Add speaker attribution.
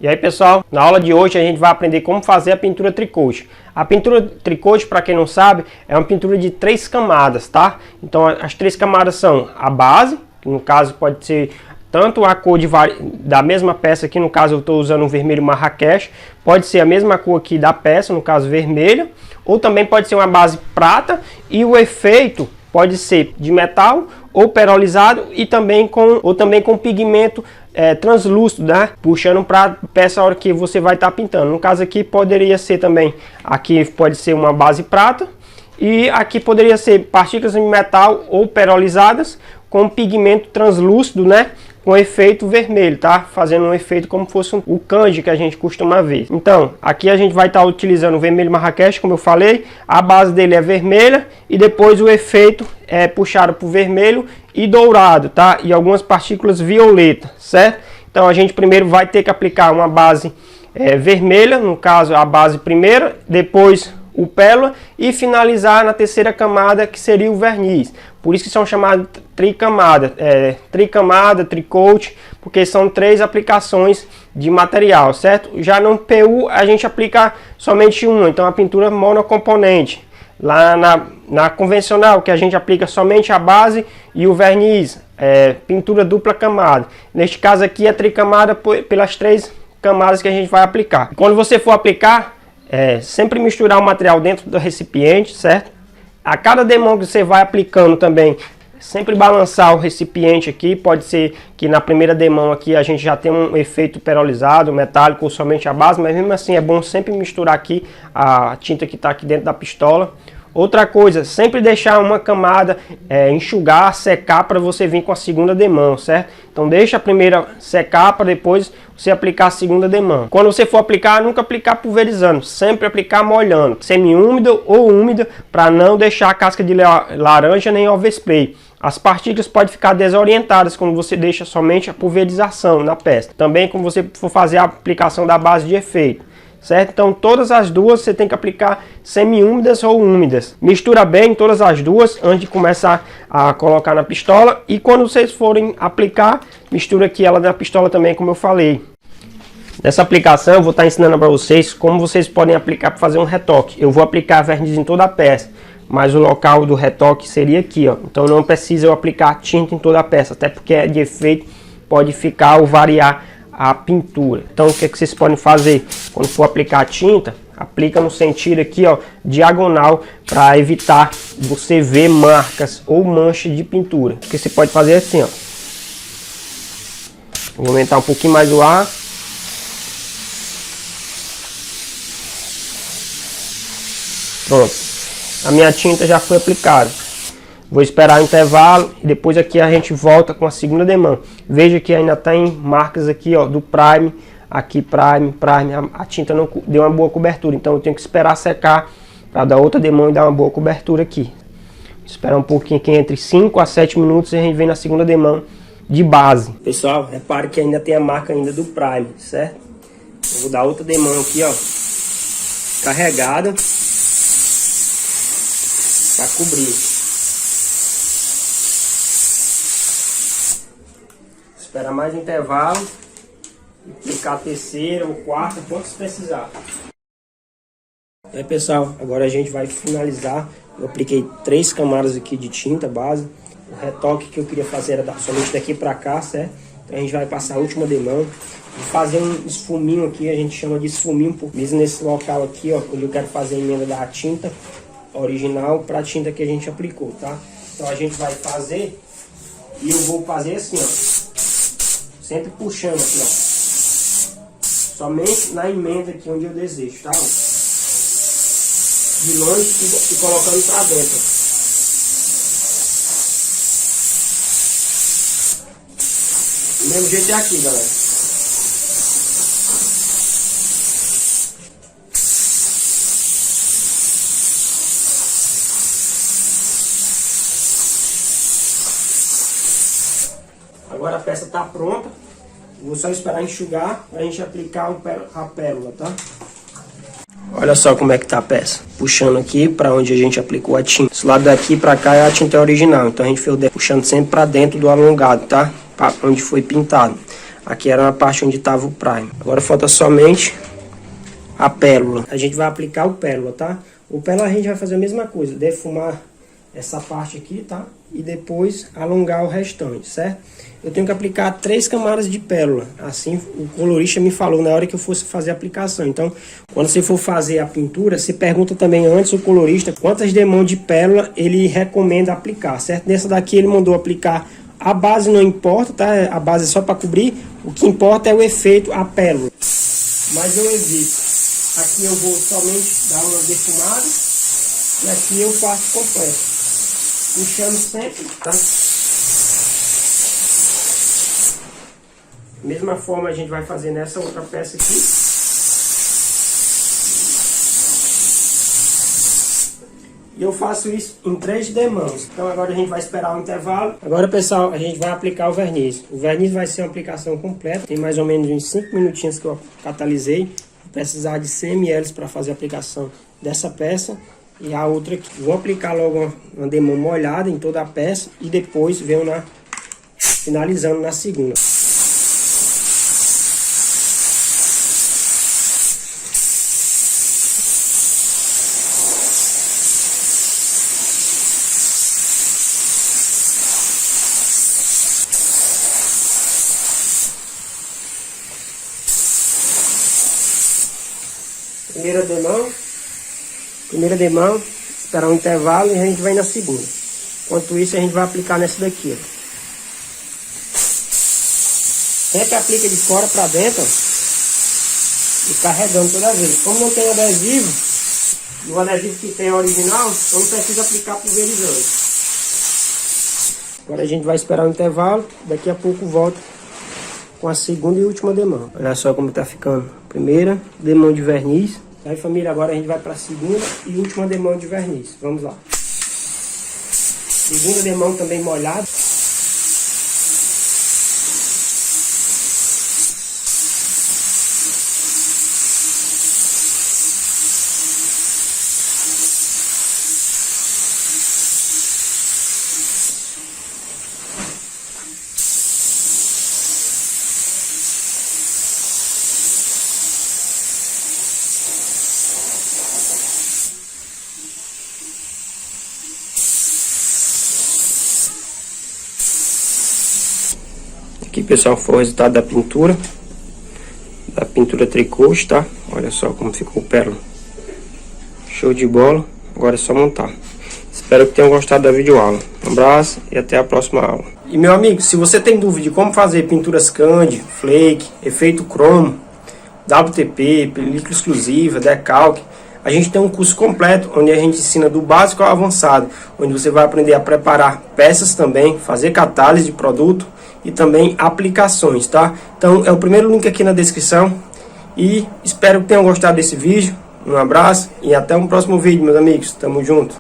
Speaker 1: E aí pessoal, na aula de hoje a gente vai aprender como fazer a pintura tricote. A pintura tricote, para quem não sabe, é uma pintura de 3 camadas, tá? Então as 3 camadas são a base, que no caso pode ser tanto a cor da mesma peça aqui, no caso eu estou usando o vermelho Marrakech, pode ser a mesma cor aqui da peça, no caso vermelho, ou também pode ser uma base prata e o efeito pode ser de metal ou perolizado e também com pigmento translúcido, né? Puxando para a peça a hora que você vai estar pintando. No caso aqui poderia ser também, aqui pode ser uma base prata e aqui poderia ser partículas de metal ou perolizadas com pigmento translúcido, né? Com efeito vermelho, tá? Fazendo um efeito como fosse o kanji que a gente costuma ver. Então, aqui a gente vai estar utilizando o vermelho Marrakech, como eu falei. A base dele é vermelha e depois o efeito é puxado para o vermelho e dourado, tá? E algumas partículas violeta, certo? Então, a gente primeiro vai ter que aplicar uma base vermelha, no caso a base primeira, depois o pérola e finalizar na terceira camada, que seria o verniz. Por isso que são chamados tricamada, tricote, porque são 3 aplicações de material, certo? Já no PU a gente aplica somente uma, então a pintura monocomponente. Lá na convencional, que a gente aplica somente a base e o verniz, pintura dupla camada. Neste caso aqui é tricamada pelas 3 camadas que a gente vai aplicar. Quando você for aplicar, sempre misturar o material dentro do recipiente, certo? A cada demão que você vai aplicando também, sempre balançar o recipiente aqui. Pode ser que na primeira demão aqui a gente já tem um efeito perolizado, metálico ou somente a base, mas mesmo assim é bom sempre misturar aqui a tinta que está aqui dentro da pistola. Outra coisa, sempre deixar uma camada enxugar, secar para você vir com a segunda demão, certo? Então deixa a primeira secar para depois você aplicar a segunda demão. Quando você for aplicar, nunca aplicar pulverizando, sempre aplicar molhando, semi-úmida ou úmida, para não deixar a casca de laranja nem overspray. As partículas podem ficar desorientadas quando você deixa somente a pulverização na peça. Também quando você for fazer a aplicação da base de efeito. Certo? Então todas as duas você tem que aplicar semi-úmidas ou úmidas. Mistura bem todas as duas antes de começar a colocar na pistola. E quando vocês forem aplicar, mistura aqui ela na pistola também, como eu falei. Nessa aplicação eu vou estar ensinando para vocês como vocês podem aplicar para fazer um retoque. Eu vou aplicar verniz em toda a peça, mas o local do retoque seria aqui, ó. Então não precisa eu aplicar tinta em toda a peça, até porque é de efeito, pode ficar ou variar a pintura. Então o que vocês podem fazer quando for aplicar a tinta? Aplica no sentido aqui, ó, diagonal, para evitar você ver marcas ou manchas de pintura. O que você pode fazer assim, ó. Vou aumentar um pouquinho mais o ar. Pronto. A minha tinta já foi aplicada. Vou esperar o intervalo e depois aqui a gente volta com a segunda demão. Veja que ainda tem marcas aqui, ó, do prime. Aqui prime. A tinta não deu uma boa cobertura, então eu tenho que esperar secar para dar outra demão e dar uma boa cobertura aqui. Esperar um pouquinho aqui, entre 5 a 7 minutos, e a gente vem na segunda demão de base. Pessoal, repare que ainda tem a marca ainda do prime, certo? Eu vou dar outra demão aqui, ó, carregada, para cobrir. Espera mais intervalo, aplicar a terceira ou quarta, quantos precisar. E aí pessoal, agora a gente vai finalizar. Eu apliquei 3 camadas aqui de tinta base. O retoque que eu queria fazer era somente daqui para cá, certo? Então a gente vai passar a última demão. Vou fazer um esfuminho aqui, a gente chama de esfuminho, mesmo nesse local aqui, ó, onde eu quero fazer a emenda da tinta original para a tinta que a gente aplicou, tá? Então a gente vai fazer, e eu vou fazer assim, ó. Sempre puxando aqui, ó. Somente na emenda aqui onde eu desejo, tá? De longe e colocando pra dentro. Do mesmo jeito é aqui, galera. Agora a peça está pronta. Vou só esperar enxugar para a gente aplicar a pérola, tá? Olha só como é que tá a peça. Puxando aqui para onde a gente aplicou a tinta. Esse lado daqui para cá é a tinta original. Então a gente foi puxando sempre para dentro do alongado, tá? Pra onde foi pintado. Aqui era a parte onde estava o primer. Agora falta somente a pérola. A gente vai aplicar o pérola, tá? O pérola a gente vai fazer a mesma coisa, defumar essa parte aqui, tá? E depois alongar o restante, certo? Eu tenho que aplicar 3 camadas de pérola. Assim o colorista me falou na hora que eu fosse fazer a aplicação. Então, quando você for fazer a pintura, você pergunta também antes o colorista quantas demãos de pérola ele recomenda aplicar, certo? Nessa daqui ele mandou aplicar a base, não importa, tá? A base é só para cobrir. O que importa é o efeito, a pérola. Mas eu evito. Aqui eu vou somente dar uma defumada e aqui eu faço completo, puxando sempre, tá? Mesma forma a gente vai fazer nessa outra peça aqui. E eu faço isso em 3 demãos. Então agora a gente vai esperar um intervalo. Agora, pessoal, a gente vai aplicar o verniz. O verniz vai ser uma aplicação completa. Tem mais ou menos uns 5 minutinhos que eu catalisei. Vou precisar de 100 ml para fazer a aplicação dessa peça. E a outra aqui. Vou aplicar logo uma demão molhada em toda a peça. E depois venho finalizando na segunda. Primeira demão, esperar um intervalo e a gente vai na segunda. Enquanto isso a gente vai aplicar nessa daqui, ó. Sempre aplica de fora para dentro, ó, e carregando toda vez. Como não tem adesivo, e o adesivo que tem é original, então não precisa aplicar pulverizando. Agora a gente vai esperar um intervalo, daqui a pouco volta com a segunda e última demão. Olha só como tá ficando. Primeira demão de verniz. Aí, família, agora a gente vai para a segunda e última demão de verniz. Vamos lá. Segunda demão também molhada. Aqui, pessoal, foi o resultado da pintura tricote, tá? Olha só como ficou o pérola. Show de bola. Agora é só montar. Espero que tenham gostado da videoaula. Um abraço e até a próxima aula. E, meu amigo, se você tem dúvida de como fazer pinturas candy, flake, efeito cromo, WTP, película exclusiva, decalque, a gente tem um curso completo onde a gente ensina do básico ao avançado, onde você vai aprender a preparar peças também, fazer catálise de produto e também aplicações, tá? Então é o primeiro link aqui na descrição e espero que tenham gostado desse vídeo. Um abraço e até um próximo vídeo, meus amigos. Tamo junto.